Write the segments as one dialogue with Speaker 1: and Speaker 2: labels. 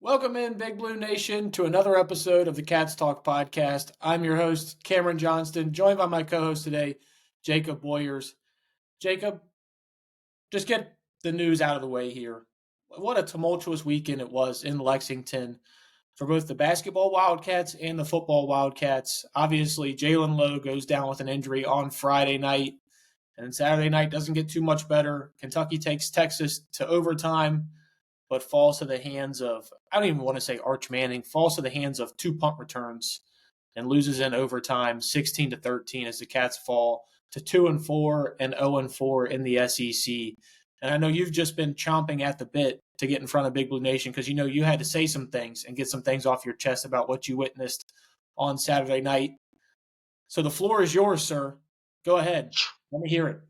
Speaker 1: Welcome in, Big Blue Nation, to another episode of the Cats Talk podcast. I'm your host, Cameron Johnston, joined by my co-host today, Jacob Boyers. Jacob, just get the news out of the way here. What a tumultuous weekend it was in Lexington for both the basketball Wildcats and the football Wildcats. Obviously, Jalen Lowe goes down with an injury on Friday night, and Saturday night doesn't get too much better. Kentucky takes Texas to overtime, but falls to the hands of, I don't even want to say Arch Manning, falls to the hands of two punt returns and loses in overtime 16-13 as the Cats fall to 2-4 and 0-4 in the SEC. And I know you've just been chomping at the bit to get in front of Big Blue Nation because you know you had to say some things and get some things off your chest about what you witnessed on Saturday night. So the floor is yours, sir. Go ahead. Let me hear it.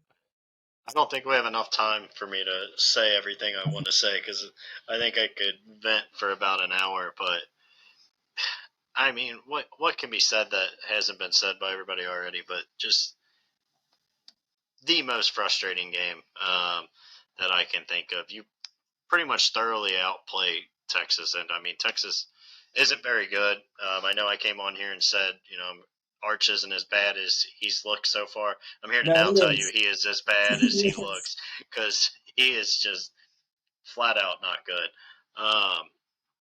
Speaker 2: I don't think we have enough time for me to say everything I want to say because I think I could vent for about an hour. But, I mean, what can be said that hasn't been said by everybody already? But just the most frustrating game that I can think of. You pretty much thoroughly outplay Texas. And, I mean, Texas isn't very good. I know I came on here and said, Arch isn't as bad as he's looked so far. I'm here to now tell you he is as bad as he looks because he is just flat out not good.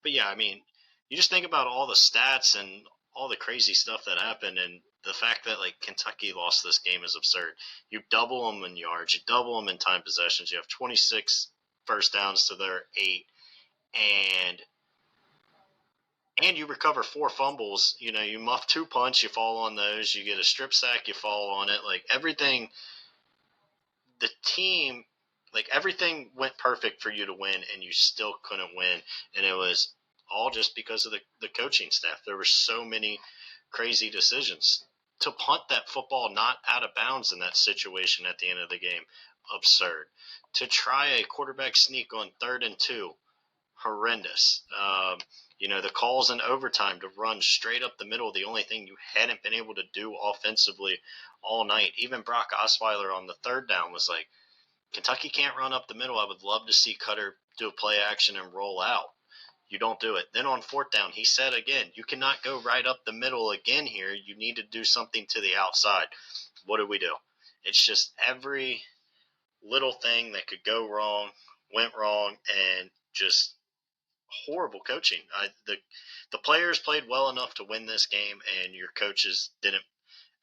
Speaker 2: But yeah, I mean, you just think about all the stats and all the crazy stuff that happened, and the fact that like Kentucky lost this game is absurd. You double them in yards, you double them in time possessions. You have 26 first downs to their 8, and you recover 4 fumbles. You muff 2 punts, you fall on those. You get a strip sack, you fall on it. Like everything, the team, like everything went perfect for you to win, and you still couldn't win. And it was all just because of the coaching staff. There were so many crazy decisions. To punt that football not out of bounds in that situation at the end of the game, absurd. To try a quarterback sneak on 3rd and 2, horrendous. The calls in overtime to run straight up the middle, the only thing you hadn't been able to do offensively all night. Even Brock Osweiler on the 3rd down was like, Kentucky can't run up the middle. I would love to see Cutter do a play action and roll out. You don't do it. Then on 4th down, he said again, you cannot go right up the middle again here. You need to do something to the outside. What do we do? It's just every little thing that could go wrong went wrong, and just horrible coaching. The players played well enough to win this game, and your coaches didn't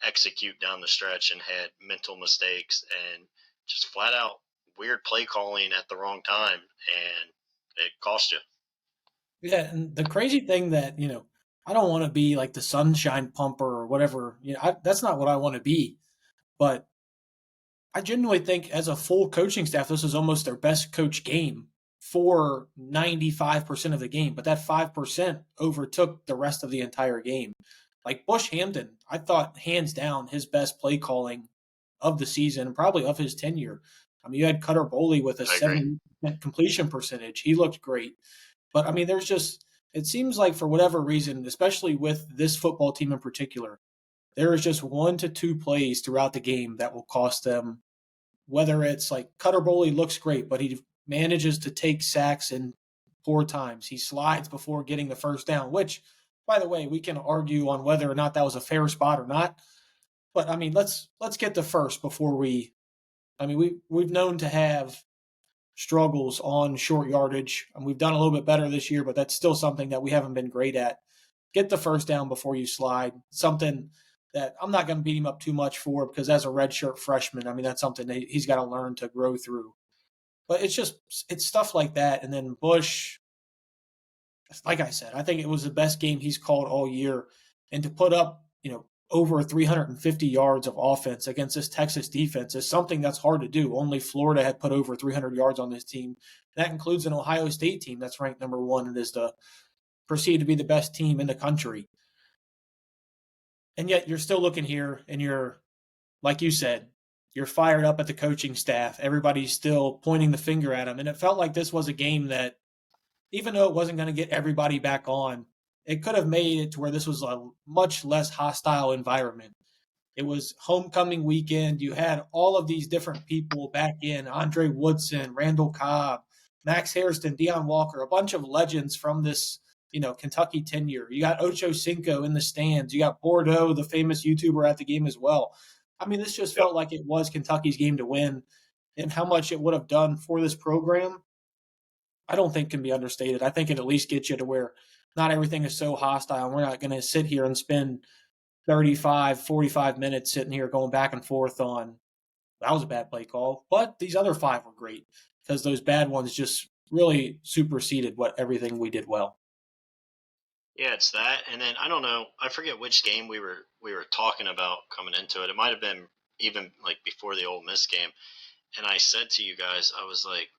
Speaker 2: execute down the stretch and had mental mistakes and just flat out weird play calling at the wrong time, and it cost you.
Speaker 1: Yeah, and the crazy thing that, I don't want to be like the sunshine pumper or whatever. That's not what I want to be. But I genuinely think as a full coaching staff, this is almost their best coach game for 95% of the game. But that 5% overtook the rest of the entire game. Like Bush Hampton, I thought hands down his best play calling of the season, probably of his tenure. I mean, you had Cutter Boley with a 70% completion percentage. He looked great. But, I mean, it seems like for whatever reason, especially with this football team in particular, there is just 1 to 2 plays throughout the game that will cost them, whether it's like Cutter Boley looks great, but he manages to take sacks in poor times. He slides before getting the first down, which, by the way, we can argue on whether or not that was a fair spot or not. But, I mean, let's get the first before we've known to have struggles on short yardage, and we've done a little bit better this year, but that's still something that we haven't been great at. Get the first down before you slide. Something that I'm not going to beat him up too much for, because as a redshirt freshman, I mean, that's something that he's got to learn to grow through. But it's stuff like that. And then Bush, like I said, I think it was the best game he's called all year. And to put up, over 350 yards of offense against this Texas defense is something that's hard to do. Only Florida had put over 300 yards on this team. That includes an Ohio State team that's ranked number 1 and is perceived to be the best team in the country. And yet you're still looking here and you're, like you said, you're fired up at the coaching staff. Everybody's still pointing the finger at them. And it felt like this was a game that, even though it wasn't going to get everybody back on, it could have made it to where this was a much less hostile environment. It was homecoming weekend. You had all of these different people back in, Andre Woodson, Randall Cobb, Max Hairston, Deion Walker, a bunch of legends from this, Kentucky tenure. You got Ocho Cinco in the stands. You got Bordeaux, the famous YouTuber, at the game as well. I mean, this just
Speaker 2: Yep.
Speaker 1: felt like it was Kentucky's game to win, and how much it would have done for this program, I don't think can be understated. I think it at least gets you to where not everything is so hostile. We're not going to sit here and spend 35, 45 minutes sitting here going back and forth on that was a bad play call, but these other five were great because those bad ones just really superseded what everything we did well.
Speaker 2: Yeah, it's that, and then I don't know. I forget which game we were talking about coming into it. It might have been even like before the Ole Miss game, and I said to you guys, I was like,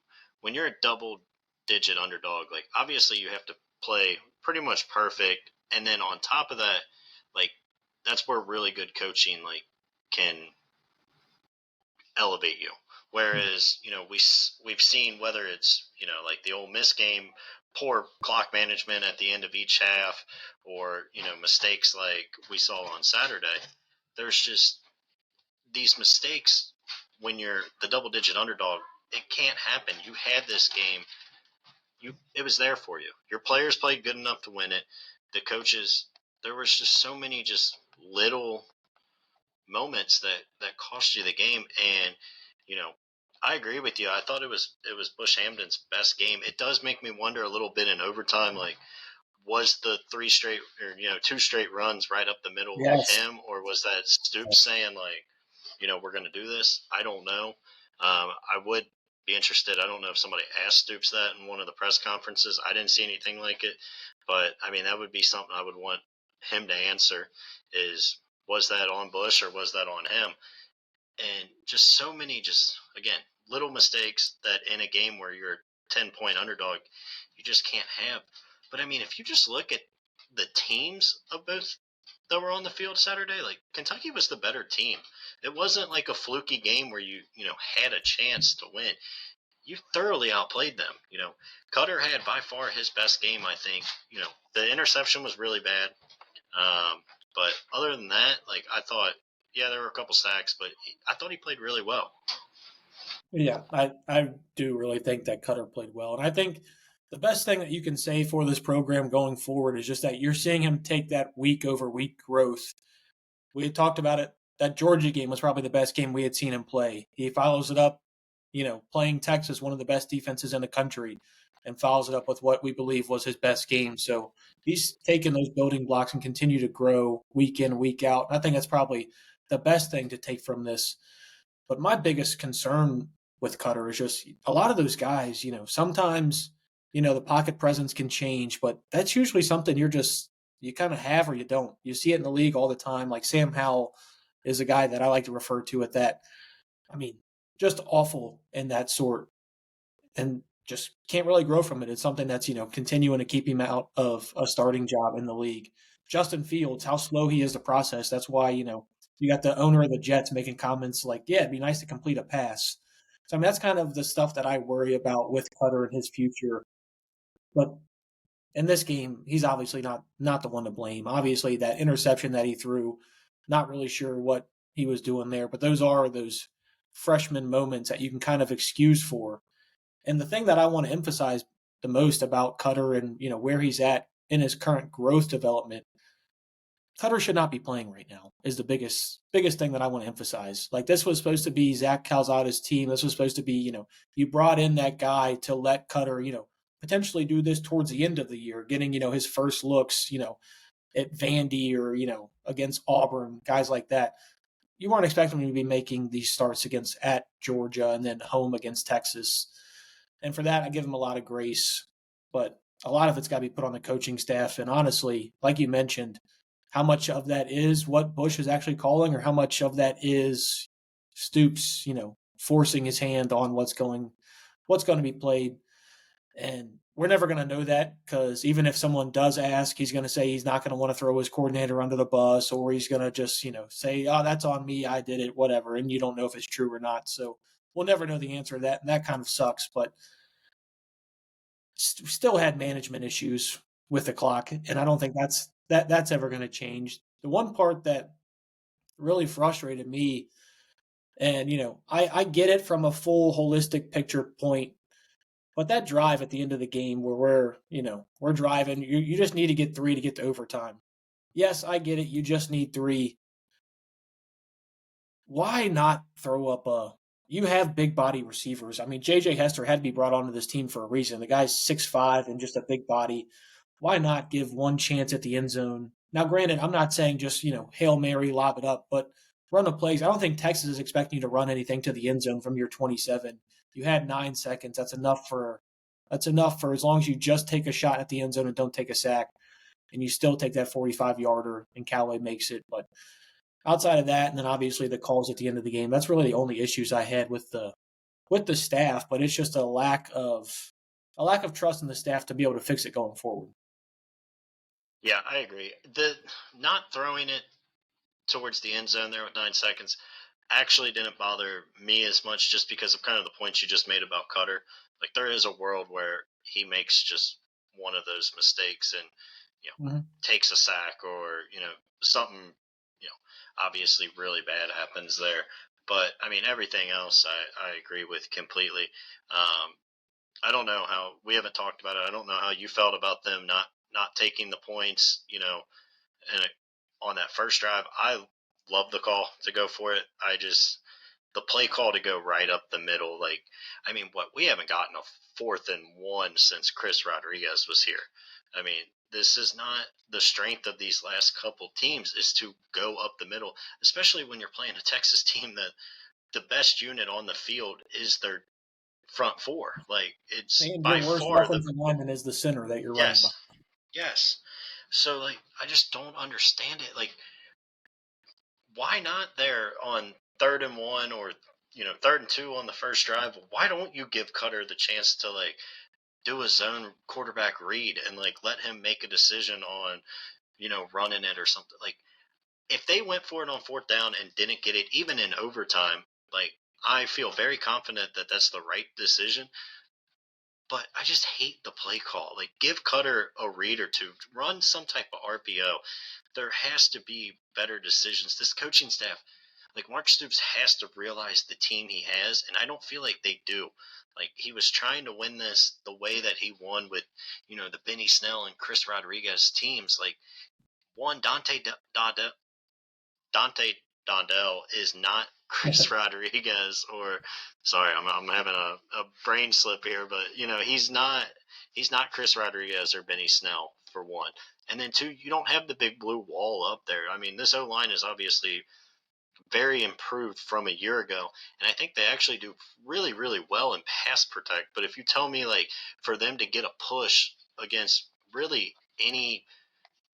Speaker 2: when you're a double digit underdog, like obviously you have to play pretty much perfect, and then on top of that, like that's where really good coaching like can elevate you. Whereas we've seen whether it's like the Ole Miss game, poor clock management at the end of each half, or mistakes like we saw on Saturday. There's just these mistakes when you're the double digit underdog. It can't happen. You had this game. It was there for you. Your players played good enough to win it. The coaches. There was just so many just little moments that cost you the game. And you know, I agree with you. I thought it was Bush Hamden's best game. It does make me wonder a little bit in overtime, like was the three straight or two straight runs right up the middle
Speaker 1: Yes.
Speaker 2: him, or was that Stoops saying like, we're going to do this? I don't know. I would be interested. I don't know if somebody asked Stoops that in one of the press conferences. I didn't see anything like it, but I mean that would be something I would want him to answer. Is was that on Bush or was that on him? And just so many, just again, little mistakes that in a game where you're a 10-point underdog, you just can't have. But I mean, if you just look at the teams of both that were on the field Saturday, like Kentucky was the better team. It wasn't like a fluky game where you had a chance to win. You thoroughly outplayed them. Cutter had by far his best game. I think. The interception was really bad. But other than that, like I thought, yeah, there were a couple sacks, but I thought he played really well.
Speaker 1: Yeah, I do really think that Cutter played well. And I think the best thing that you can say for this program going forward is just that you're seeing him take that week over week growth. We had talked about it. That Georgia game was probably the best game we had seen him play. He follows it up, playing Texas, one of the best defenses in the country, and follows it up with what we believe was his best game. So he's taken those building blocks and continue to grow week in, week out. I think that's probably the best thing to take from this. But my biggest concern with Cutter is just a lot of those guys, sometimes, the pocket presence can change, but that's usually something you kind of have or you don't. You see it in the league all the time. Like Sam Howell is a guy that I like to refer to at that. I mean, just awful in that sort and just can't really grow from it. It's something that's, continuing to keep him out of a starting job in the league. Justin Fields, how slow he is to process. That's why, you got the owner of the Jets making comments like, yeah, it'd be nice to complete a pass. So, I mean, that's kind of the stuff that I worry about with Cutter and his future. But in this game, he's obviously not the one to blame. Obviously, that interception that he threw, not really sure what he was doing there, but those are those freshman moments that you can kind of excuse for. And the thing that I want to emphasize the most about Cutter and where he's at in his current growth development, Cutter should not be playing right now. Is the biggest thing that I want to emphasize. Like this was supposed to be Zach Calzada's team. This was supposed to be you brought in that guy to let Cutter potentially do this towards the end of the year, getting his first looks at Vandy or against Auburn, guys like that. You weren't expecting him to be making these starts against at Georgia and then home against Texas. And for that, I give him a lot of grace. But a lot of it's got to be put on the coaching staff. And honestly, like you mentioned, how much of that is what Bush is actually calling, or how much of that is Stoops, forcing his hand on what's going to be played. And we're never going to know that because even if someone does ask, he's going to say he's not going to want to throw his coordinator under the bus, or he's going to just, say, oh, that's on me. I did it, whatever. And you don't know if it's true or not. So we'll never know the answer to that. And that kind of sucks. But still had management issues with the clock. And I don't think that's ever going to change. The one part that really frustrated me, and, I get it from a full holistic picture point, But that drive at the end of the game where we're driving, you just need to get 3 to get to overtime. Yes, I get it. You just need 3. Why not throw up a you have big body receivers. I mean, JJ Hester had to be brought onto this team for a reason. The guy's 6'5" and just a big body. Why not give one chance at the end zone? Now, granted, I'm not saying just, Hail Mary, lob it up, but run the plays. I don't think Texas is expecting you to run anything to the end zone from your 27. You had 9 seconds. That's enough for as long as you just take a shot at the end zone and don't take a sack, and you still take that 45-yarder and Callaway makes it. But outside of that, and then obviously the calls at the end of the game, that's really the only issues I had with the staff. But it's just a lack of trust in the staff to be able to fix it going forward.
Speaker 2: Yeah, I agree. The not throwing it towards the end zone there with 9 seconds actually didn't bother me as much, just because of kind of the points you just made about Cutter. Like, there is a world where he makes just one of those mistakes and
Speaker 1: Mm-hmm.
Speaker 2: takes a sack, or something obviously really bad happens there. But I mean, everything else I agree with completely. I don't know how we haven't talked about it. I don't know how you felt about them not taking the points. And on that first drive, I love the call to go for it. The play call to go right up the middle. Like, I mean, we haven't gotten a 4th and 1 since Chris Rodriguez was here. I mean, this is not the strength of these last couple teams, is to go up the middle, especially when you're playing a Texas team that the best unit on the field is their front four. Like, it's
Speaker 1: And your
Speaker 2: by
Speaker 1: worst
Speaker 2: far
Speaker 1: offensive lineman is the center that you're running by.
Speaker 2: yes, yes. So, like, I just don't understand it. Like, why not there on 3rd and 1, or 3rd and 2 on the first drive? Why don't you give Cutter the chance to, like, do a zone quarterback read and, like, let him make a decision on running it or something? Like, if they went for it on 4th down and didn't get it even in overtime, like, I feel very confident that that's the right decision. But I just hate the play call. Like, give Cutter a read or two, run some type of RPO. There has to be better decisions. This coaching staff, like, Mark Stoops has to realize the team he has, and I don't feel like they do. Like, he was trying to win this the way that he won with, the Benny Snell and Chris Rodriguez teams. Like, one, Dante Dondell is not Chris Rodriguez, or sorry, I'm having a brain slip here, but he's not Chris Rodriguez or Benny Snell, for one. And then two, you don't have the big blue wall up there. I mean, this O-line is obviously very improved from a year ago, and I think they actually do really, really well in pass protect. But if you tell me, like, for them to get a push against really any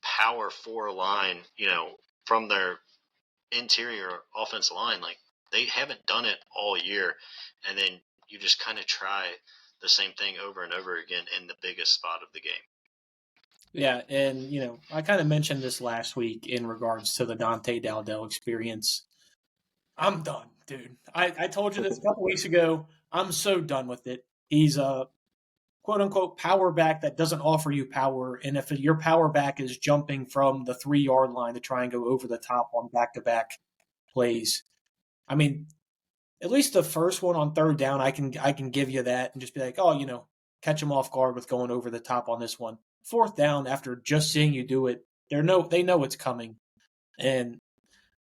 Speaker 2: power four line, from their interior offensive line, like, they haven't done it all year, and then you just kind of try the same thing over and over again in the biggest spot of the game.
Speaker 1: Yeah, and I kind of mentioned this last week in regards to the Dante Dowdell experience. I'm done, dude. I told you this a couple weeks ago. I'm so done with it. He's a quote unquote power back that doesn't offer you power. And if your power back is jumping from the 3-yard line to try and go over the top on back to back plays, I mean, at least the first one on 3rd down, I can give you that and just be like, oh, catch them off guard with going over the top on this one. 4th down, after just seeing you do it, they know it's coming, and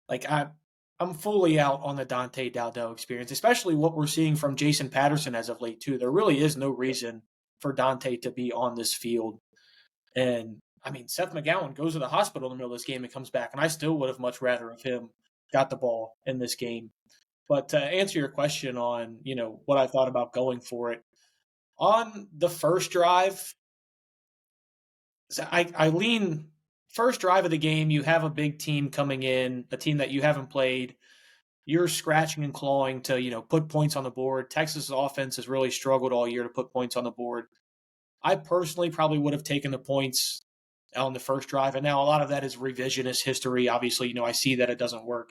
Speaker 1: like I'm fully out on the Dante Dowdell experience, especially what we're seeing from Jason Patterson as of late too. There really is no reason for Dante to be on this field, and I mean Seth McGowan goes to the hospital in the middle of this game and comes back, and I still would have much rather have him got the ball in this game. But to answer your question on, what I thought about going for it, on the first drive, I lean first drive of the game, you have a big team coming in, a team that you haven't played. You're scratching and clawing to, put points on the board. Texas' offense has really struggled all year to put points on the board. I personally probably would have taken the points on the first drive. And now a lot of that is revisionist history. Obviously, I see that it doesn't work.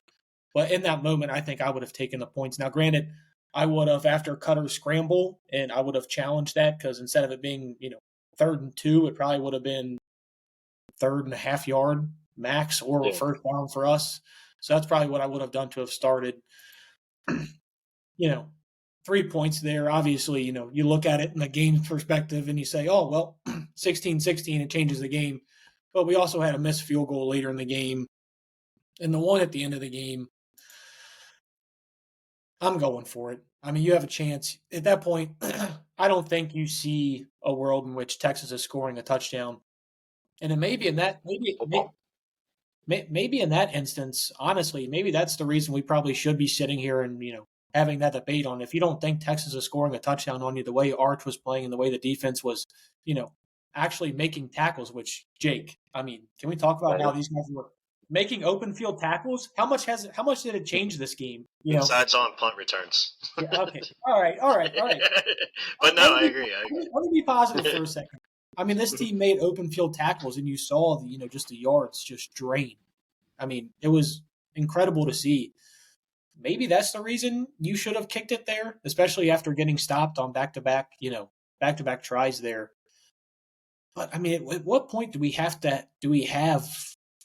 Speaker 1: But in that moment, I think I would have taken the points. Now, granted, I would have, after Cutter's scramble, and I would have challenged that, because instead of it being, 3rd and 2, it probably would have been 3.5 yard max, or
Speaker 2: Yeah.
Speaker 1: 1st down for us. So that's probably what I would have done to have started. 3 points there. Obviously, you look at it in the game perspective and you say, oh, well, 16-16, it changes the game. But we also had a missed field goal later in the game. And the one at the end of the game, I'm going for it. I mean, you have a chance. At that point, I don't think you see a world in which Texas is scoring a touchdown. And then maybe in that
Speaker 2: Football.
Speaker 1: maybe in that instance, honestly, maybe that's the reason we probably should be sitting here and having that debate on if you don't think Texas is scoring a touchdown on you the way Arch was playing and the way the defense was, you know, actually making tackles. Which Jake, I mean, can we talk about how
Speaker 2: Right.
Speaker 1: these guys were making open field tackles? How much did it change this game?
Speaker 2: Besides on punt returns.
Speaker 1: Yeah. Okay. All right. All right. All right.
Speaker 2: But no, I agree.
Speaker 1: Let me be positive for a second. I mean, this team made open field tackles, and you saw just the yards just drain. I mean, it was incredible to see. Maybe that's the reason you should have kicked it there, especially after getting stopped on back to back tries there. But I mean, at what point do we have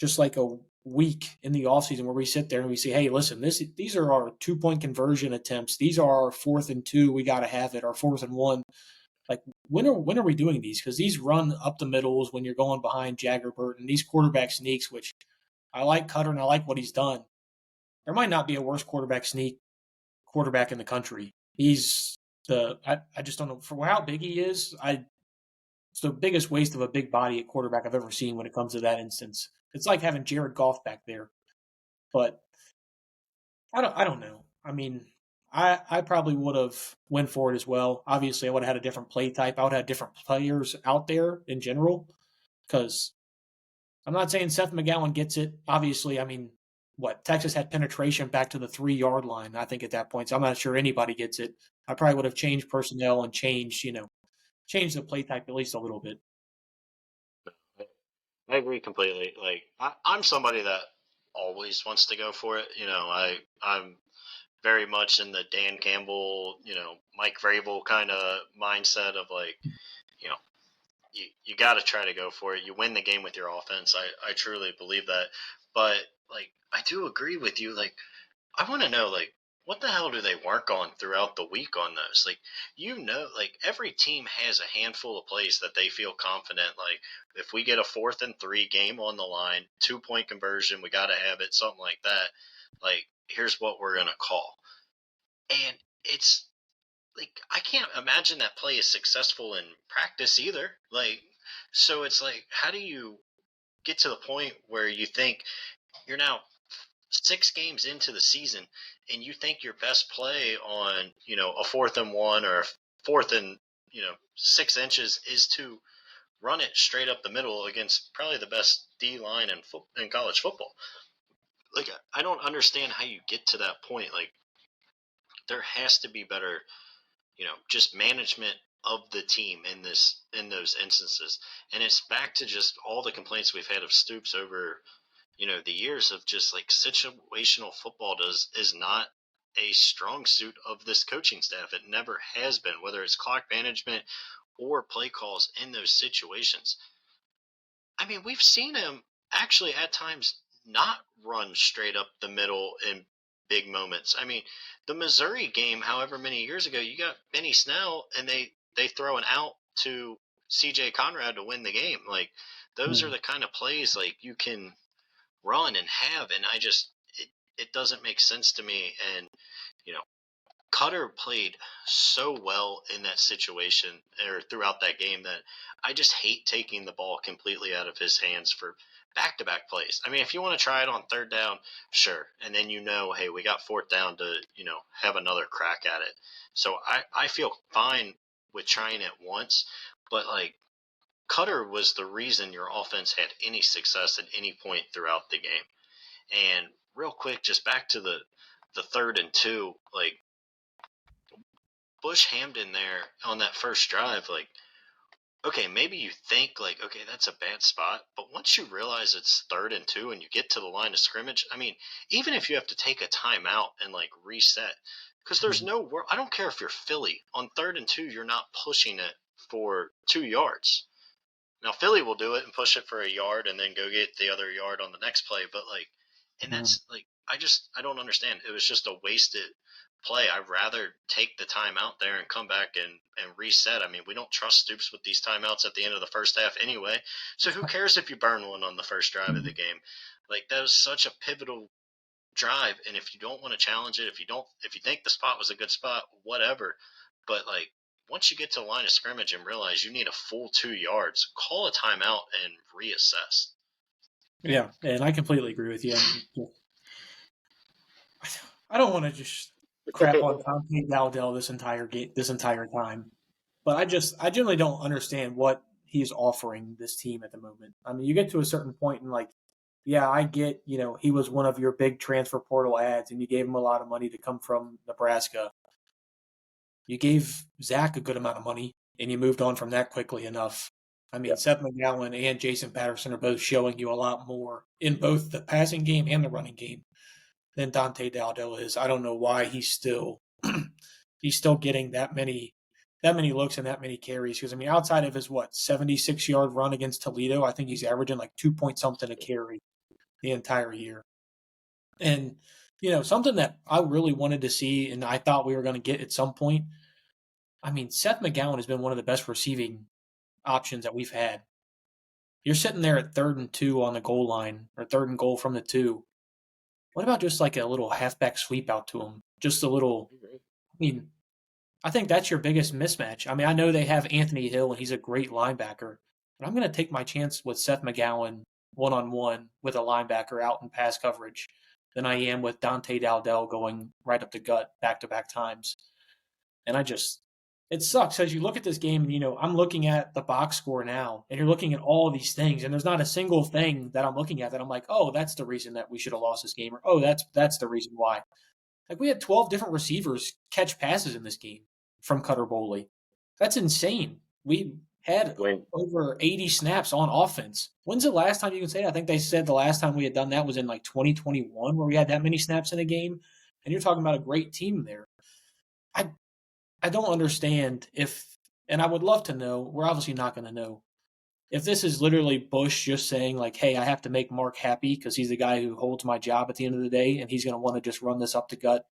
Speaker 1: just like a week in the offseason where we sit there and we say, hey, listen, these are our 2 point conversion attempts. These are our 4th and 2. We got to have it. Our 4th and 1. Like when are we doing these? Because these run up the middles when you're going behind Jagger Burton. These quarterback sneaks, which I like Cutter and I like what he's done. There might not be a worse quarterback in the country. He's I just don't know for how big he is. It's the biggest waste of a big body at quarterback I've ever seen when it comes to that instance. It's like having Jared Goff back there. But I don't know. I mean, I probably would have went for it as well. Obviously, I would have had a different play type. I would have had different players out there in general because I'm not saying Seth McGowan gets it. Obviously, I mean, Texas had penetration back to the 3 yard line, I think, at that point. So I'm not sure anybody gets it. I probably would have changed personnel and changed the play type at least a little bit.
Speaker 2: I agree completely. Like I'm somebody that always wants to go for it. I'm very much in the Dan Campbell, Mike Vrabel kind of mindset of like, you know, you got to try to go for it. You win the game with your offense. I truly believe that. But like, I do agree with you. Like, I want to know, like, what the hell do they work on throughout the week on those? Like, like every team has a handful of plays that they feel confident. Like, if we get a 4th and 3 game on the line, 2 point conversion, we got to have it, something like that. Like, here's what we're going to call. And it's like, I can't imagine that play is successful in practice either. Like, so it's like, how do you get to the point where you think you're now 6 games into the season and you think your best play on a 4th and 1 or a 4th and 6 inches is to run it straight up the middle against probably the best D line in college football? Like, I don't understand how you get to that point. Like, there has to be better, just management of the team in those instances. And it's back to just all the complaints we've had of Stoops over the years of just like situational football is not a strong suit of this coaching staff. It never has been, whether it's clock management or play calls in those situations. I mean, we've seen him actually at times not run straight up the middle in big moments. I mean, the Missouri game, however many years ago, you got Benny Snell and they throw an out to CJ Conrad to win the game. Like, those are the kind of plays like you can run and have, and it doesn't make sense to me. And Cutter played so well in that situation or throughout that game that I just hate taking the ball completely out of his hands for back-to-back plays. I mean, if you want to try it on 3rd down, sure, and then hey, we got 4th down to have another crack at it. So I feel fine with trying it once, but like, Cutter was the reason your offense had any success at any point throughout the game. And real quick, just back to the 3rd and 2, like, Bush Hamden there on that first drive, like, okay, maybe you think like, okay, that's a bad spot, but once you realize it's 3rd and 2 and you get to the line of scrimmage, I mean, even if you have to take a timeout and like reset, because there's no, I don't care if you're Philly on 3rd and 2, you're not pushing it for 2 yards. Now Philly will do it and push it for a yard and then go get the other yard on the next play, but like, and that's like, I don't understand. It was just a wasted play. I'd rather take the time out there and come back and reset. I mean, we don't trust Stoops with these timeouts at the end of the first half anyway. So who cares if you burn one on the first drive of the game? Like, that was such a pivotal drive, and if you don't want to challenge it, if you think the spot was a good spot, whatever. But like, once you get to the line of scrimmage and realize you need a full 2 yards, call a timeout and reassess.
Speaker 1: Yeah, and I completely agree with you. And I don't want to just crap on Dante Dowdell this entire time, but I generally don't understand what he's offering this team at the moment. I mean, you get to a certain point and like, yeah, I get, he was one of your big transfer portal ads and you gave him a lot of money to come from Nebraska. You gave Zach a good amount of money and you moved on from that quickly enough. I mean, Seth McGowan and Jason Patterson are both showing you a lot more in both the passing game and the running game than Dante Dowdell is. I don't know why he's still getting that many looks and that many carries. Because I mean, outside of his 76-yard run against Toledo, I think he's averaging like 2 point something a carry the entire year. And something that I really wanted to see, and I thought we were going to get at some point. I mean, Seth McGowan has been one of the best receiving options that we've had. You're sitting there at 3rd and 2 on the goal line, or 3rd and goal from the 2. What about just like a little halfback sweep out to him? Just a little. I mean, I think that's your biggest mismatch. I mean, I know they have Anthony Hill and he's a great linebacker, but I'm going to take my chance with Seth McGowan one-on-one with a linebacker out in pass coverage than I am with Dante Dowdell going right up the gut back-to-back times. And it sucks as you look at this game and, I'm looking at the box score now and you're looking at all these things and there's not a single thing that I'm looking at that I'm like, oh, that's the reason that we should have lost this game, or, oh, that's the reason why. Like, we had 12 different receivers catch passes in this game from Cutter Boley. That's insane. We had over 80 snaps on offense. When's the last time you can say that? I think they said the last time we had done that was in like 2021 where we had that many snaps in a game. And you're talking about a great team there. I don't understand and I would love to know, we're obviously not going to know, if this is literally Bush just saying like, hey, I have to make Mark happy because he's the guy who holds my job at the end of the day and he's going to want to just run this up the gut,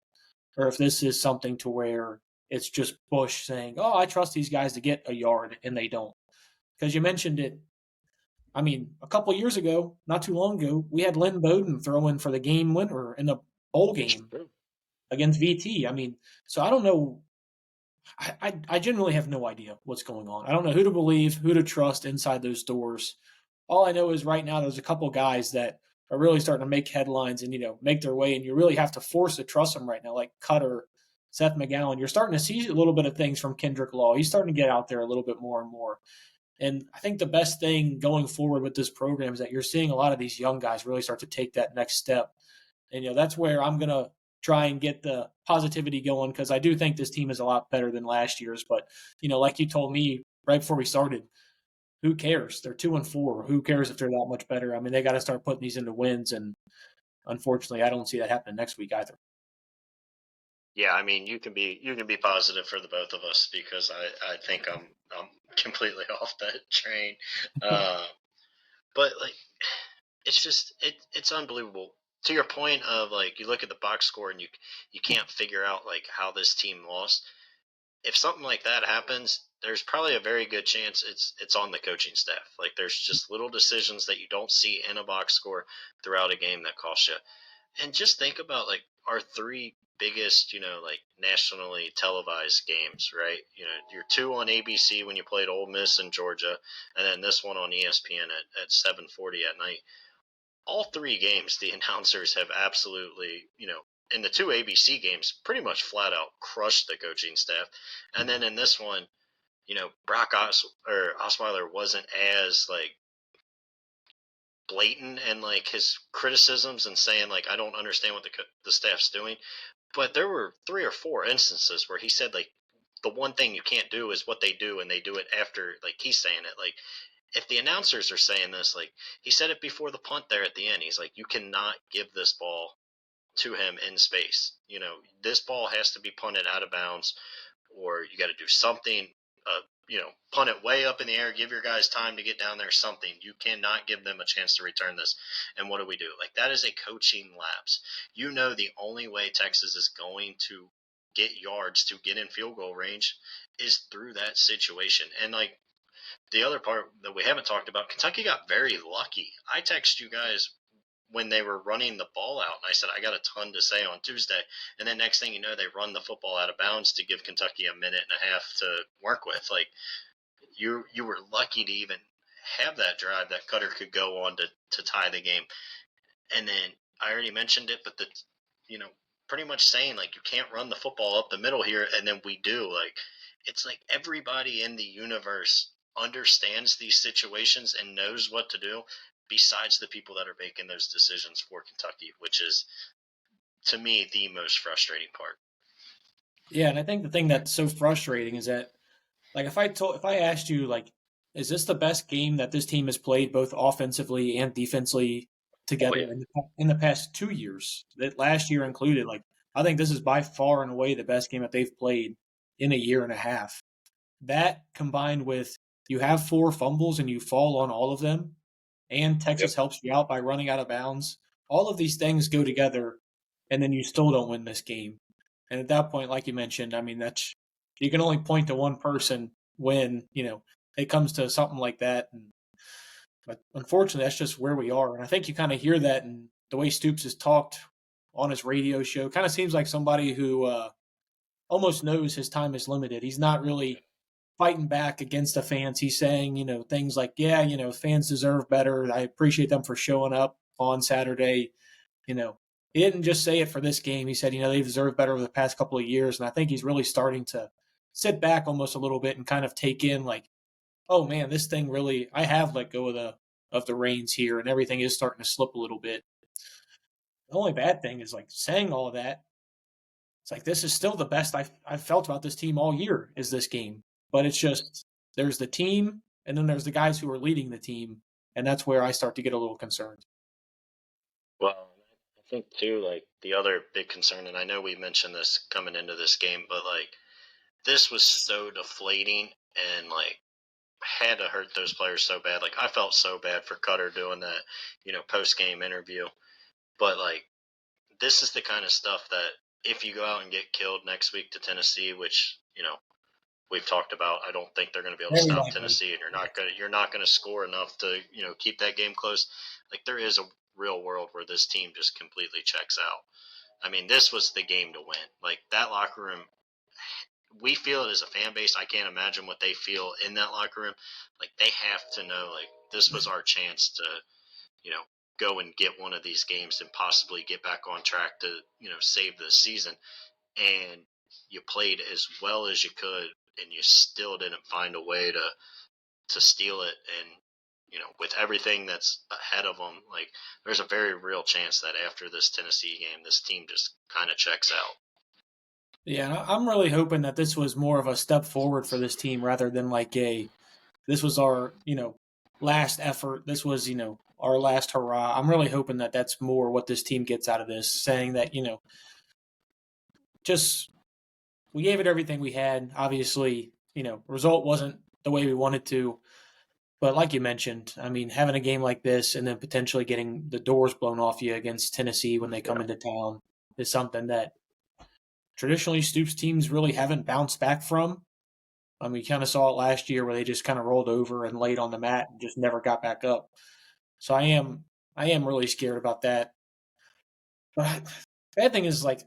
Speaker 1: or if this is something to where it's just Bush saying, oh, I trust these guys to get a yard, and they don't. Because you mentioned it. I mean, a couple years ago, not too long ago, we had Lynn Bowden throwing for the game winner in the bowl game against VT. I mean, so I don't know. I genuinely have no idea what's going on. I don't know who to believe, who to trust inside those doors. All I know is right now there's a couple guys that are really starting to make headlines and, make their way, and you really have to force to trust them right now, like Cutter, Seth McGowan. You're starting to see a little bit of things from Kendrick Law. He's starting to get out there a little bit more and more. And I think the best thing going forward with this program is that you're seeing a lot of these young guys really start to take that next step. And, that's where I'm going to try and get the positivity going, because I do think this team is a lot better than last year's. But, like you told me right before we started, who cares? They're 2-4. Who cares if they're that much better? I mean, they got to start putting these into wins, and unfortunately, I don't see that happening next week either.
Speaker 2: Yeah, I mean, you can be positive for the both of us, because I think I'm completely off that train. But like, it's unbelievable. To your point of like, you look at the box score and you can't figure out like how this team lost. If something like that happens, there's probably a very good chance it's on the coaching staff. Like, there's just little decisions that you don't see in a box score throughout a game that cost you. And just think about like our three biggest, like nationally televised games, right? Your two on ABC when you played Ole Miss and Georgia, and then this one on ESPN at 7:40 at night. All three games, the announcers have absolutely, in the two ABC games, pretty much flat out crushed the coaching staff. And then in this one, Brock Osweiler wasn't as like blatant and like his criticisms and saying like, I don't understand what the staff's doing. But there were 3 or 4 instances where he said like, the one thing you can't do is what they do, and they do it after like he's saying it. Like, if the announcers are saying this, like he said it before the punt there at the end, he's like, you cannot give this ball to him in space. This ball has to be punted out of bounds, or you got to do something. Punt it way up in the air, give your guys time to get down there, something. You cannot give them a chance to return this. And what do we do? Like, that is a coaching lapse. The only way Texas is going to get yards to get in field goal range is through that situation. And like the other part that we haven't talked about, Kentucky got very lucky. I texted you guys when they were running the ball out, and I said I got a ton to say on Tuesday. And then next thing you know, they run the football out of bounds to give Kentucky a minute and a half to work with. Like you were lucky to even have that drive that Cutter could go on to tie the game. And then I already mentioned it, but pretty much saying like you can't run the football up the middle here, and then we do. Like it's like everybody in the universe understands these situations and knows what to do, besides the people that are making those decisions for Kentucky, which is to me the most frustrating part.
Speaker 1: Yeah, and I think the thing that's so frustrating is that, like, if I asked you, like, is this the best game that this team has played both offensively and defensively
Speaker 2: Oh
Speaker 1: together
Speaker 2: yeah.
Speaker 1: in the past 2 years, that last year included, like, I think this is by far and away the best game that they've played in a year and a half. That combined with you have 4 fumbles and you fall on all of them, and
Speaker 2: Yep.
Speaker 1: Texas helps you out by running out of bounds. All of these things go together, and then you still don't win this game. And at that point, like you mentioned, I mean, that's you can only point to one person when it comes to something like that. But unfortunately, that's just where we are. And I think you kind of hear that in the way Stoops has talked on his radio show. Kind of seems like somebody who almost knows his time is limited. He's not really fighting back against the fans. He's saying, things like, yeah, fans deserve better. I appreciate them for showing up on Saturday. He didn't just say it for this game. He said, they deserve better over the past couple of years. And I think he's really starting to sit back almost a little bit and kind of take in like, oh man, this thing really, I have let go of the reins here and everything is starting to slip a little bit. The only bad thing is like saying all of that. It's like, this is still the best I've felt about this team all year is this game. But it's just, there's the team and then there's the guys who are leading the team. And that's where I start to get a little concerned.
Speaker 2: Well, I think too, like the other big concern, and I know we mentioned this coming into this game, but like this was so deflating and like had to hurt those players so bad. Like I felt so bad for Cutter doing that, post game interview. But like this is the kind of stuff that if you go out and get killed next week to Tennessee, which we've talked about, I don't think they're going to be able to
Speaker 1: Very
Speaker 2: stop
Speaker 1: likely.
Speaker 2: Tennessee, and you're not going to score enough to keep that game close. Like there is a real world where this team just completely checks out. I mean, this was the game to win. Like that locker room, we feel it as a fan base. I can't imagine what they feel in that locker room. Like they have to know, like this was our chance to, go and get one of these games and possibly get back on track to, save the season. And you played as well as you could, and you still didn't find a way to steal it. And with everything that's ahead of them, like there's a very real chance that after this Tennessee game, this team just kind of checks out.
Speaker 1: Yeah, I'm really hoping that this was more of a step forward for this team rather than like this was our, last effort. This was, our last hurrah. I'm really hoping that that's more what this team gets out of this, saying that, just we gave it everything we had. Obviously, result wasn't the way we wanted to. But like you mentioned, I mean, having a game like this and then potentially getting the doors blown off you against Tennessee when they come
Speaker 2: Yeah.
Speaker 1: into town is something that traditionally Stoops teams really haven't bounced back from. I mean, we kind of saw it last year where they just kind of rolled over and laid on the mat and just never got back up. So I am really scared about that. But bad thing is like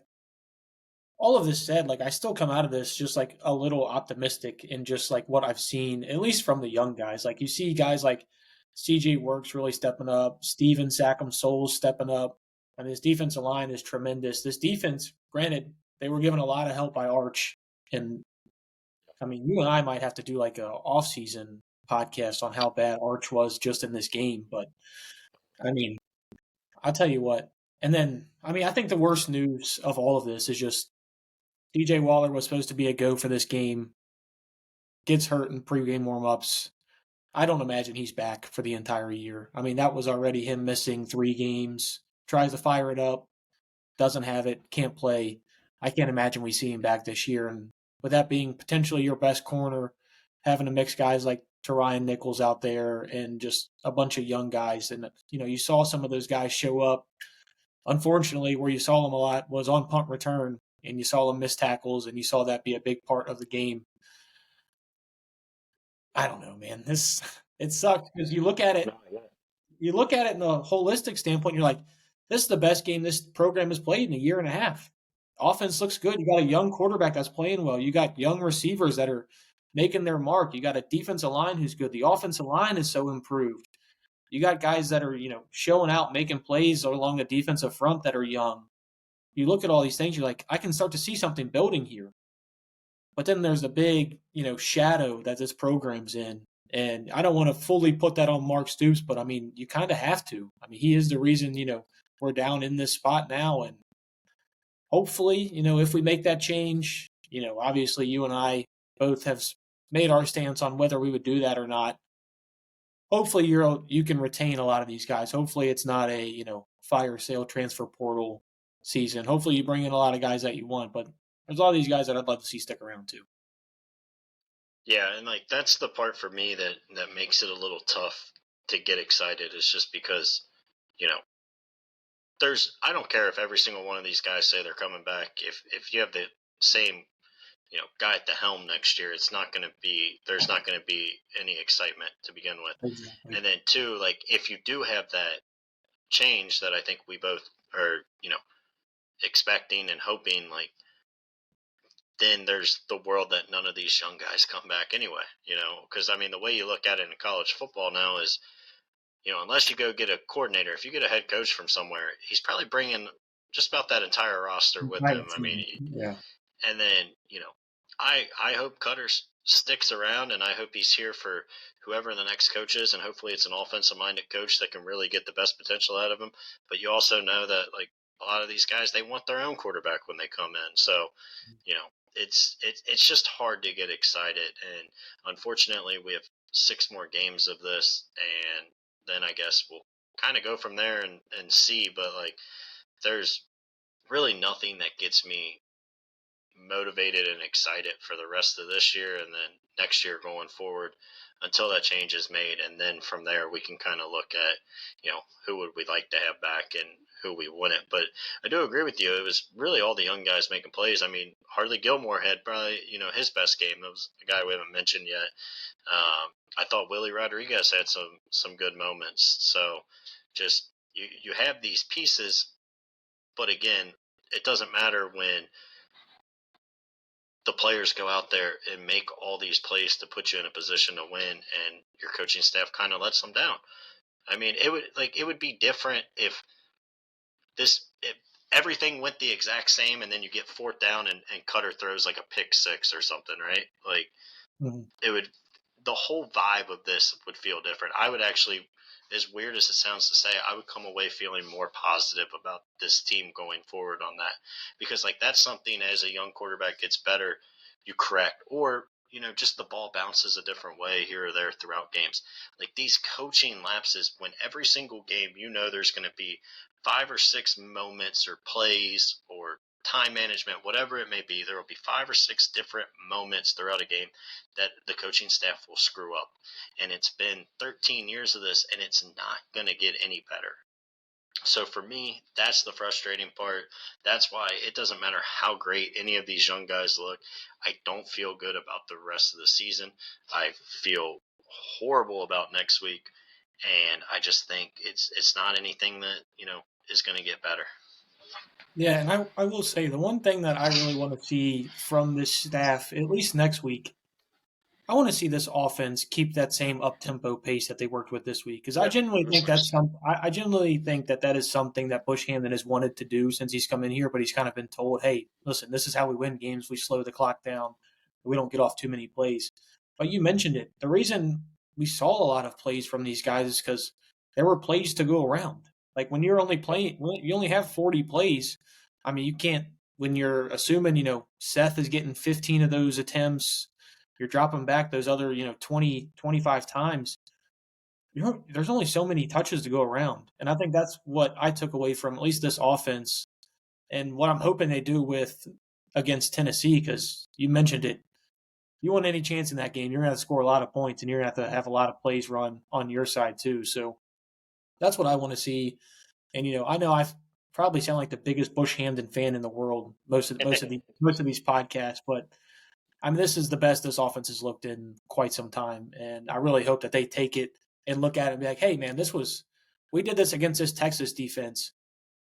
Speaker 1: all of this said, like I still come out of this just like a little optimistic in just like what I've seen, at least from the young guys. Like you see guys like CJ Works really stepping up, Steven Sackham Souls stepping up. I mean, this defensive line is tremendous. This defense, granted, they were given a lot of help by Arch. And I mean, you and I might have to do like a off-season podcast on how bad Arch was just in this game. But I mean, I'll tell you what. And then, I mean, I think the worst news of all of this is just DJ Waller was supposed to be a go for this game, gets hurt in pregame warmups. I don't imagine he's back for the entire year. I mean, that was already him missing 3 games. Tries to fire it up, doesn't have it, can't play. I can't imagine we see him back this year. And with that being potentially your best corner, having to mix guys like Ryan Nichols out there and just a bunch of young guys. And, you saw some of those guys show up. Unfortunately, where you saw them a lot was on punt return. and you saw them miss tackles, and you saw that be a big part of the game. I don't know, man. It sucks because you look at it. You look at it in a holistic standpoint. You're like, this is the best game this program has played in a year and a half. Offense looks good. You got a young quarterback that's playing well. You got young receivers that are making their mark. You got a defensive line who's good. The offensive line is so improved. You got guys that are, showing out, making plays along the defensive front that are young. You look at all these things, you're like, I can start to see something building here. But then there's a big, shadow that this program's in. And I don't want to fully put that on Mark Stoops, but I mean, you kind of have to. I mean, he is the reason, we're down in this spot now. And hopefully, if we make that change, obviously you and I both have made our stance on whether we would do that or not. Hopefully you can retain a lot of these guys. Hopefully it's not a, fire sale transfer portal season. Hopefully you bring in a lot of guys that you want, but there's a lot of these guys that I'd love to see stick around too.
Speaker 2: Yeah, and that's the part for me that makes it a little tough to get excited, is just because, I don't care if every single one of these guys say they're coming back. If you have the same, guy at the helm next year, there's not going to be any excitement to begin with.
Speaker 1: Exactly.
Speaker 2: And then two, if you do have that change that I think we both are, expecting and hoping, then there's the world that none of these young guys come back anyway, because I mean, the way you look at it in college football now is, unless you go get a coordinator, if you get a head coach from somewhere, he's probably bringing just about that entire roster with him. I mean,
Speaker 1: yeah.
Speaker 2: And then, I hope Cutter sticks around, and I hope he's here for whoever the next coach is, and hopefully it's an offensive-minded coach that can really get the best potential out of him. But you also know that, a lot of these guys, they want their own quarterback when they come in. So, it's just hard to get excited. And unfortunately, we have 6 more games of this, and then I guess we'll kind of go from there and see. But, there's really nothing that gets me motivated and excited for the rest of this year and then next year going forward until that change is made. And then from there, we can kind of look at, who would we like to have back and who we wouldn't. But I do agree with you. It was really all the young guys making plays. I mean, Harley Gilmore had probably, his best game. It was a guy we haven't mentioned yet. I thought Willie Rodriguez had some good moments. So just, you have these pieces, but again, it doesn't matter when the players go out there and make all these plays to put you in a position to win, and your coaching staff kind of lets them down. I mean, it would be different if everything went the exact same, and then you get 4th down and Cutter throws a pick 6 or something, right? The whole vibe of this would feel different. I would actually, as weird as it sounds to say, I would come away feeling more positive about this team going forward on that. Because that's something, as a young quarterback gets better, you correct. Or, just the ball bounces a different way here or there throughout games. These coaching lapses, when every single game, there's going to be 5 or 6 moments or plays or time management, whatever it may be, there will be 5 or 6 different moments throughout a game that the coaching staff will screw up. And it's been 13 years of this, and it's not going to get any better. So for me, that's the frustrating part. That's why it doesn't matter how great any of these young guys look. I don't feel good about the rest of the season. I feel horrible about next week. And I just think it's not anything that, is going to get better.
Speaker 1: Yeah, and I will say the one thing that I really want to see from this staff, at least next week, I want to see this offense keep that same up-tempo pace that they worked with this week. Because I genuinely think I genuinely think that is something that Bush Hamdan has wanted to do since he's come in here, but he's kind of been told, hey, listen, this is how we win games. We slow the clock down. We don't get off too many plays. But you mentioned it. The reason we saw a lot of plays from these guys is because there were plays to go around. When you're only playing, you only have 40 plays. I mean, you can't, when you're assuming, Seth is getting 15 of those attempts, you're dropping back those other, 20, 25 times. There's only so many touches to go around. And I think that's what I took away from at least this offense and what I'm hoping they do against Tennessee, because you mentioned it. You want any chance in that game, you're going to have to score a lot of points, and you're going to have a lot of plays run on your side too. So that's what I want to see. And, I know I've probably sound like the biggest Bush Hamden fan in the world. Most of these podcasts, but I mean, this is the best this offense has looked in quite some time, and I really hope that they take it and look at it and be like, "Hey, man, we did this against this Texas defense.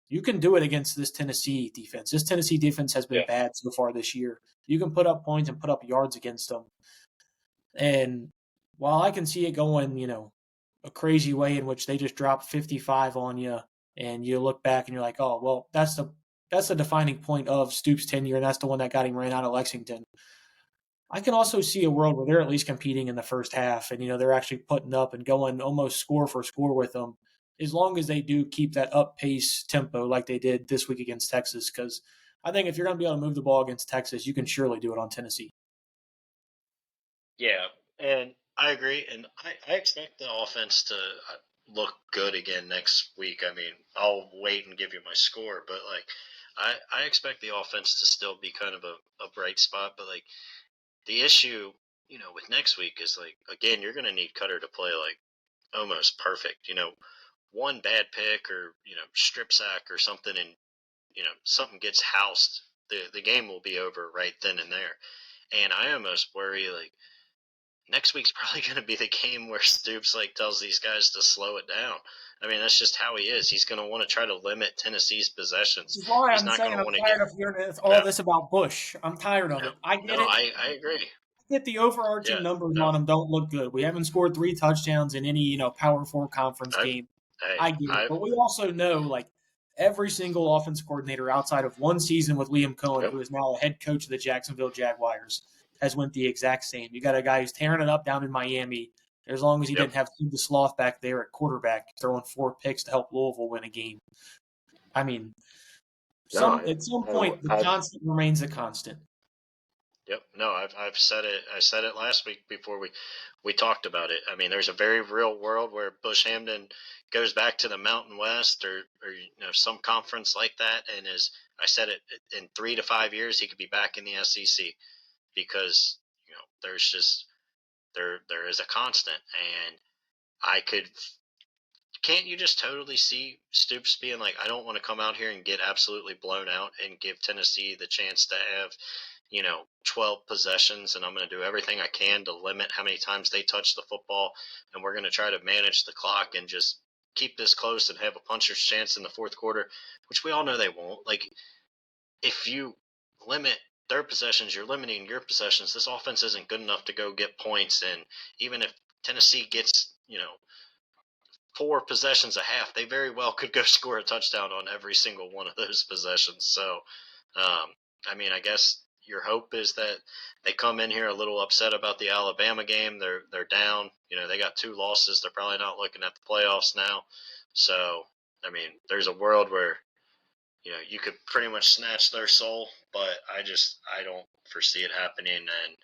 Speaker 1: You can do it against this Tennessee defense. This Tennessee defense has been bad so far this year. You can put up points and put up yards against them." And while I can see it going, a crazy way in which they just drop 55 on you, and you look back and you're like, "Oh, well, that's the defining point of Stoops' tenure, and that's the one that got him ran out of Lexington." I can also see a world where they're at least competing in the first half, and they're actually putting up and going almost score for score with them, as long as they do keep that up pace tempo like they did this week against Texas. Because I think if you're going to be able to move the ball against Texas, you can surely do it on Tennessee.
Speaker 2: Yeah, and I agree, and I expect the offense to look good again next week. I mean, I'll wait and give you my score, but like, I expect the offense to still be kind of a bright spot. But like, the issue, with next week is like, again, you're going to need Cutter to play like almost perfect. One bad pick or strip sack or something, and something gets housed, the game will be over right then and there. And I almost worry like next week's probably going to be the game where Stoops like tells these guys to slow it down. I mean, that's just how he is. He's going to want to try to limit Tennessee's possessions.
Speaker 1: This is why
Speaker 2: He's
Speaker 1: I'm
Speaker 2: not
Speaker 1: saying
Speaker 2: going to
Speaker 1: I'm
Speaker 2: want to
Speaker 1: tired
Speaker 2: get.
Speaker 1: of hearing all this about Bush. I'm tired of
Speaker 2: No,
Speaker 1: it. I get
Speaker 2: no,
Speaker 1: it.
Speaker 2: I agree.
Speaker 1: Get the overarching
Speaker 2: Yeah,
Speaker 1: numbers
Speaker 2: no,
Speaker 1: on them don't look good. We haven't scored 3 touchdowns in any, Power 4 conference
Speaker 2: I've,
Speaker 1: game.
Speaker 2: hey,
Speaker 1: I get it.
Speaker 2: I've,
Speaker 1: But we also know, like, every single offense coordinator outside of one season with Liam Cohen,
Speaker 2: yep,
Speaker 1: who is now a head coach of the Jacksonville Jaguars, has went the exact same. You got a guy who's tearing it up down in Miami. As long as he
Speaker 2: yep.
Speaker 1: didn't have the sloth back there at quarterback, throwing 4 picks to help Louisville win a game. I mean,
Speaker 2: No,
Speaker 1: at some point, the constant remains a constant.
Speaker 2: Yep. No, I've said it. I said it last week before we talked about it. I mean, there's a very real world where Bush Hamden goes back to the Mountain West or some conference like that, and I said it, in 3 to 5 years he could be back in the SEC because there's just there is a constant, and I could. Can't you just totally see Stoops being like, I don't want to come out here and get absolutely blown out and give Tennessee the chance to have 12 possessions, and I'm going to do everything I can to limit how many times they touch the football, and we're going to try to manage the clock and just keep this close and have a puncher's chance in the fourth quarter, which we all know they won't. Like, if you limit their possessions, you're limiting your possessions. This offense isn't good enough to go get points, and even if Tennessee gets 4 possessions a half, they very well could go score a touchdown on every single one of those possessions. So, I mean, I guess your hope is that they come in here a little upset about the Alabama game. They're down. They got 2 losses. They're probably not looking at the playoffs now. So, I mean, there's a world where you could pretty much snatch their soul, but I don't foresee it happening, and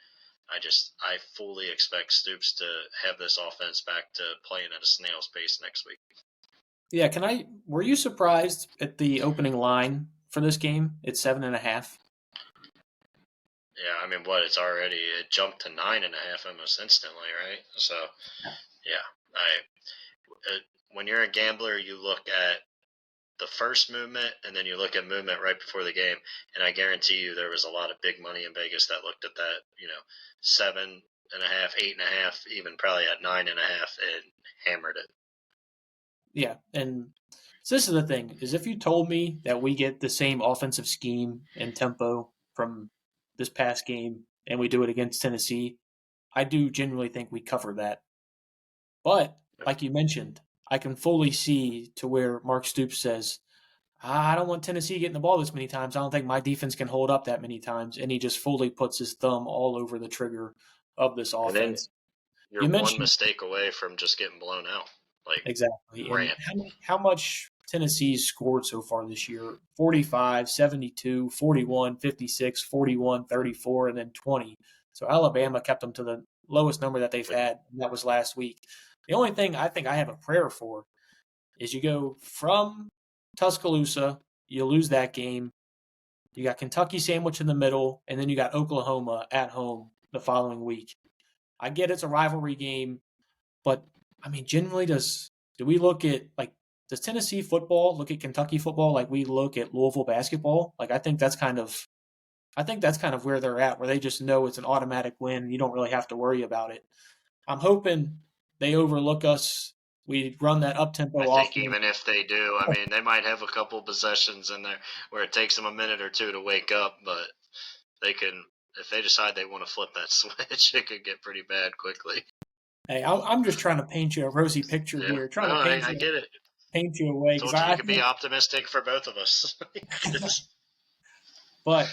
Speaker 2: I fully expect Stoops to have this offense back to playing at a snail's pace next week.
Speaker 1: Yeah, were you surprised at the opening line for this game? It's 7.5.
Speaker 2: Yeah, I mean, it jumped to 9.5 almost instantly, right? So, yeah, when you're a gambler, you look at the first movement and then you look at movement right before the game, and I guarantee you there was a lot of big money in Vegas that looked at that, 7.5, 8.5, even probably at 9.5, and hammered it.
Speaker 1: Yeah, and so this is the thing, is if you told me that we get the same offensive scheme and tempo from this past game and we do it against Tennessee, I do genuinely think we cover that. But, like you mentioned, I can fully see to where Mark Stoops says, I don't want Tennessee getting the ball this many times. I don't think my defense can hold up that many times. And he just fully puts his thumb all over the trigger of this
Speaker 2: And then
Speaker 1: offense.
Speaker 2: you're
Speaker 1: You
Speaker 2: one
Speaker 1: mentioned
Speaker 2: mistake away from just getting blown out. Like,
Speaker 1: exactly. And
Speaker 2: rant.
Speaker 1: how much Tennessee's scored so far this year? 45, 72, 41, 56, 41, 34, and then 20. So Alabama kept them to the lowest number that they've had, and that was last week. The only thing I think I have a prayer for is you go from Tuscaloosa, you lose that game. You got Kentucky sandwich in the middle, and then you got Oklahoma at home the following week. I get it's a rivalry game, but I mean, generally, do we look at like does Tennessee football look at Kentucky football like we look at Louisville basketball? Like I think that's kind of where they're at, where they just know it's an automatic win. You don't really have to worry about it. I'm hoping they overlook us. We run that up tempo
Speaker 2: I think
Speaker 1: offense.
Speaker 2: even if they do, I mean, they might have a couple possessions in there where it takes them a minute or two to wake up, but they can, if they decide they want to flip that switch, it could get pretty bad quickly.
Speaker 1: Hey, I'm just trying to paint you a rosy picture
Speaker 2: Yeah,
Speaker 1: here, trying
Speaker 2: no,
Speaker 1: to
Speaker 2: I get it.
Speaker 1: paint you away because
Speaker 2: Told you you
Speaker 1: I
Speaker 2: could be
Speaker 1: think.
Speaker 2: optimistic for both of us.
Speaker 1: But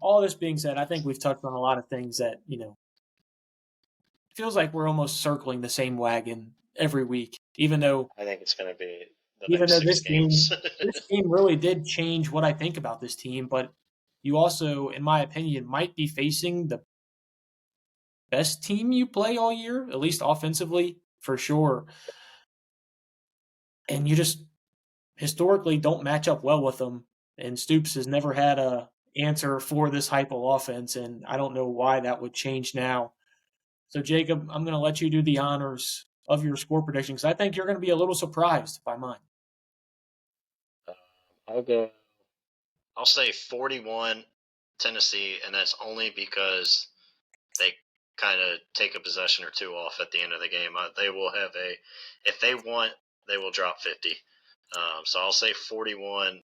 Speaker 1: all this being said, I think we've touched on a lot of things that feels like we're almost circling the same wagon every week, even though
Speaker 2: I think it's going to be the next 6
Speaker 1: this
Speaker 2: games.
Speaker 1: game really did change what I think about this team. But you also, in my opinion, might be facing the best team you play all year, at least offensively, for sure. And you just historically don't match up well with them. And Stoops has never had a answer for this Heupel offense, and I don't know why that would change now. So, Jacob, I'm going to let you do the honors of your score prediction because I think you're going to be a little surprised by mine.
Speaker 2: I'll say 41 Tennessee, and that's only because they kind of take a possession or two off at the end of the game. They will have if they want, they will drop 50. So I'll say 41.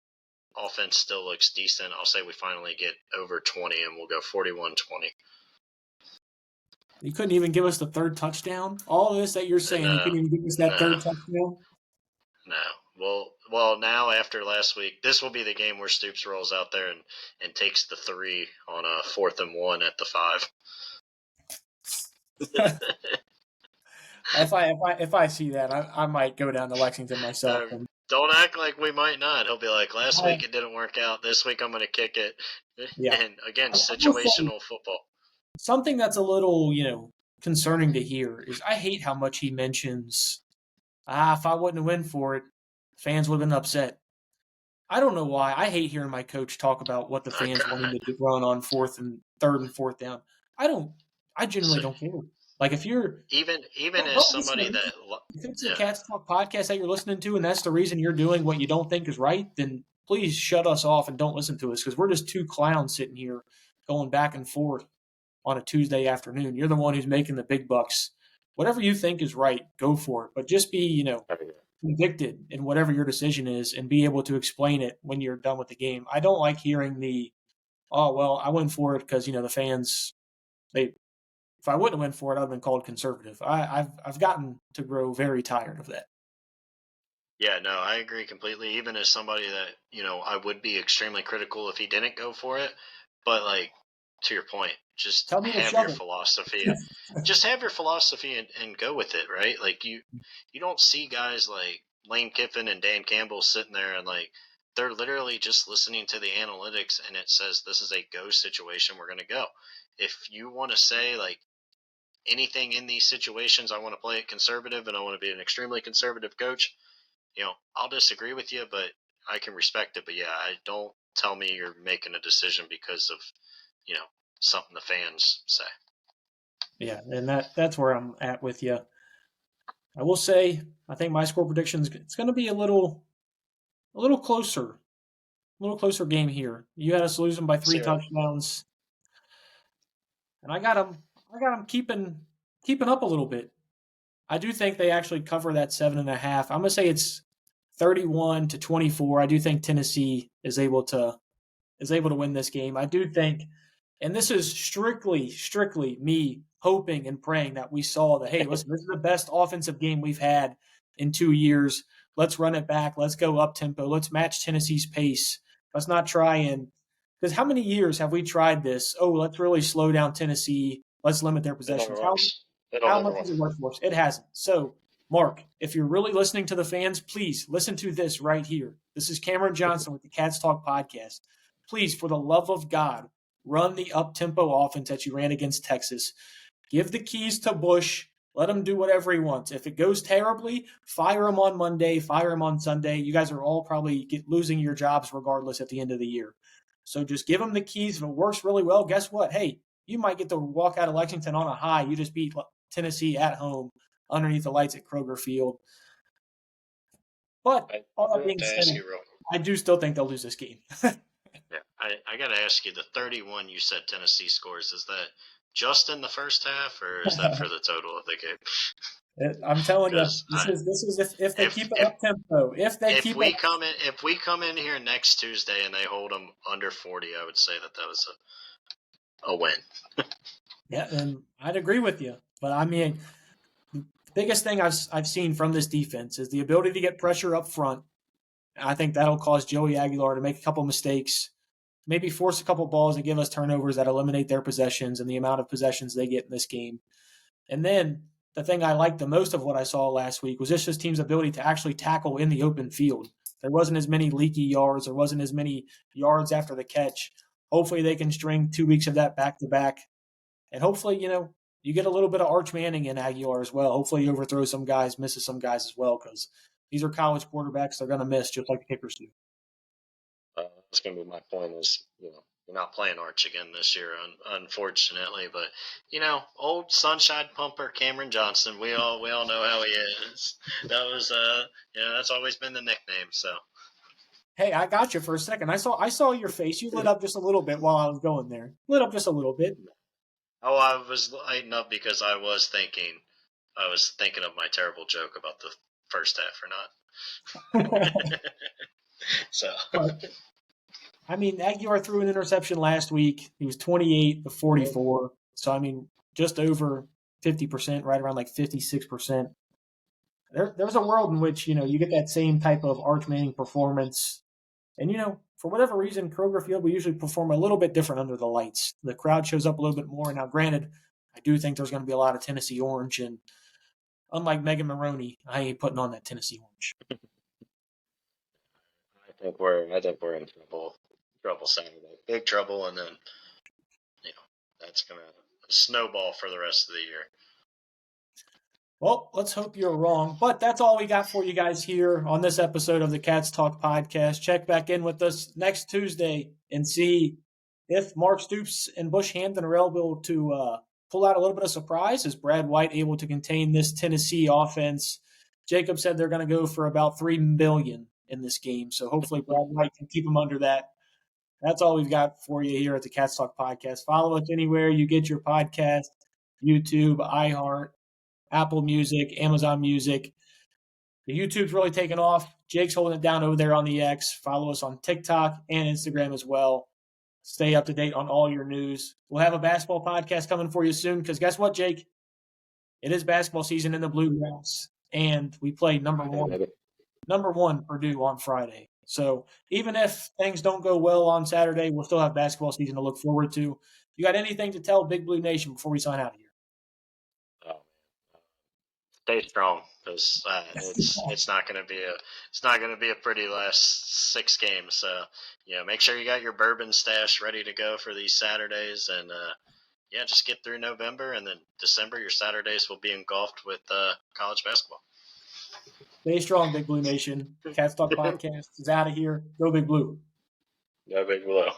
Speaker 2: Offense still looks decent. I'll say we finally get over 20, and we'll go 41-20.
Speaker 1: You couldn't even give us the third touchdown? All this that you're saying, you couldn't even give us that third touchdown?
Speaker 2: No. Well, now after last week, this will be the game where Stoops rolls out there and takes the 3 on a 4th and 1 at the 5.
Speaker 1: If I see that, I might go down to Lexington myself.
Speaker 2: Don't act like we might not. He'll be like, last week it didn't work out. This week I'm going to kick it. Yeah. And again, situational football.
Speaker 1: Something that's a little, concerning to hear is I hate how much he mentions, if I wouldn't have went for it, fans would have been upset. I don't know why. I hate hearing my coach talk about what the fans wanted to run on 3rd and 4th down. I genuinely don't care. Like if you're
Speaker 2: even as somebody that
Speaker 1: if it's a Cats Talk podcast that you're listening to and that's the reason you're doing what you don't think is right, then please shut us off and don't listen to us because we're just two clowns sitting here going back and forth on a Tuesday afternoon. You're the one who's making the big bucks. Whatever you think is right, go for it. But just be, convicted in whatever your decision is and be able to explain it when you're done with the game. I don't like hearing I went for it because, the fans, if I wouldn't have went for it, I'd have been called conservative. I've gotten to grow very tired of that.
Speaker 2: Yeah, no, I agree completely. Even as somebody that, I would be extremely critical if he didn't go for it. But to your point, just have your philosophy. Just have your philosophy and go with it, right? Like you don't see guys like Lane Kiffin and Dan Campbell sitting there and they're literally just listening to the analytics and it says this is a go situation, we're going to go. If you want to say anything in these situations, I want to play it conservative and I want to be an extremely conservative coach, I'll disagree with you, but I can respect it. But yeah, don't tell me you're making a decision because of, something the fans say.
Speaker 1: Yeah, and that's where I'm at with you. I will say, I think my score prediction is it's going to be a little closer game here. You had us losing by 3 touchdowns, and I got them keeping up a little bit. I do think they actually cover that 7.5. I'm going to say it's 31-24. I do think Tennessee is able to win this game. I do think. And this is strictly me hoping and praying that we saw that, hey, listen, this is the best offensive game we've had in 2 years. Let's run it back. Let's go up tempo. Let's match Tennessee's pace. Let's not try because how many years have we tried this? Oh, let's really slow down Tennessee. Let's limit their possessions. How much has it worked for us? It hasn't. So, Mark, if you're really listening to the fans, please listen to this right here. This is Cameron Johnston with the Cats Talk podcast. Please, for the love of God, run the up-tempo offense that you ran against Texas. Give the keys to Bush. Let him do whatever he wants. If it goes terribly, fire him on Monday, fire him on Sunday. You guys are all probably losing your jobs regardless at the end of the year. So just give him the keys. If it works really well, guess what? Hey, you might get to walk out of Lexington on a high. You just beat Tennessee at home underneath the lights at Kroger Field. But
Speaker 2: I
Speaker 1: all that
Speaker 2: have
Speaker 1: being
Speaker 2: to
Speaker 1: said,
Speaker 2: ask you real.
Speaker 1: I do still think they'll lose this game.
Speaker 2: Yeah, I got to ask you, the 31 you said Tennessee scores, is that just in the first half, or is that for the total of the game?
Speaker 1: I'm telling you,
Speaker 2: Because
Speaker 1: this is if they
Speaker 2: if
Speaker 1: keep it up tempo. If they
Speaker 2: if
Speaker 1: keep up,
Speaker 2: we come in here next Tuesday and they hold them under 40, I would say that was a win.
Speaker 1: yeah, and I'd agree with you. But I mean, the biggest thing I've seen from this defense is the ability to get pressure up front. I think that'll cause Joey Aguilar to make a couple mistakes, maybe force a couple balls and give us turnovers that eliminate their possessions and the amount of possessions they get in this game. And then the thing I liked the most of what I saw last week was just this team's ability to actually tackle in the open field. There wasn't as many leaky yards. There wasn't as many yards after the catch. Hopefully they can string 2 weeks of that back to back. And hopefully, you get a little bit of Arch Manning in Aguilar as well. Hopefully he overthrows some guys, misses some guys as well, because these are college quarterbacks. They're going to miss just like the kickers do.
Speaker 2: That's going to be my point is, you're not playing Arch again this year, unfortunately. But, old sunshine pumper Cameron Johnston, we all know how he is. That was, that's always been the nickname. So,
Speaker 1: Hey, I got you for a second. I saw your face. You lit up just a little bit while I was going there. Lit up just a little bit.
Speaker 2: oh, I was lighting up because I was thinking of my terrible joke about the first half or not. So,
Speaker 1: But, I mean, Aguilar threw an interception last week. He was 28 of 44. So, I mean, just over 50%, right around like 56%. There's a world in which, you get that same type of Arch Manning performance. And, for whatever reason, Kroger Field, we usually perform a little bit different under the lights. The crowd shows up a little bit more. Now, granted, I do think there's going to be a lot of Tennessee orange. And unlike Megan Maroney, I ain't putting on that Tennessee orange.
Speaker 2: I think we're in trouble Saturday, big trouble, and then that's gonna snowball for the rest of the year.
Speaker 1: Well, let's hope you're wrong. But that's all we got for you guys here on this episode of the Cats Talk podcast. Check back in with us next Tuesday and see if Mark Stoops and Bush Hampton are able to pull out a little bit of surprise. Is Brad White able to contain this Tennessee offense? Jacob said they're going to go for about $3 billion in this game. So hopefully Brad White can keep them under that. That's all we've got for you here at the Cats Talk podcast. Follow us anywhere you get your podcast, YouTube, iHeart, Apple Music, Amazon Music. The YouTube's really taken off. Jake's holding it down over there on the X. Follow us on TikTok and Instagram as well. Stay up to date on all your news. We'll have a basketball podcast coming for you soon because guess what, Jake? It is basketball season in the Bluegrass, and we play number one Purdue on Friday. So even if things don't go well on Saturday, we'll still have basketball season to look forward to. You got anything to tell Big Blue Nation before we sign out of here?
Speaker 2: Stay strong because it's not going to be a pretty last 6 games. So make sure you got your bourbon stash ready to go for these Saturdays, and just get through November, and then December your Saturdays will be engulfed with college basketball.
Speaker 1: Stay strong, Big Blue Nation. Cats Talk Podcast is out of here. Go Big Blue.
Speaker 2: Go Big Blue.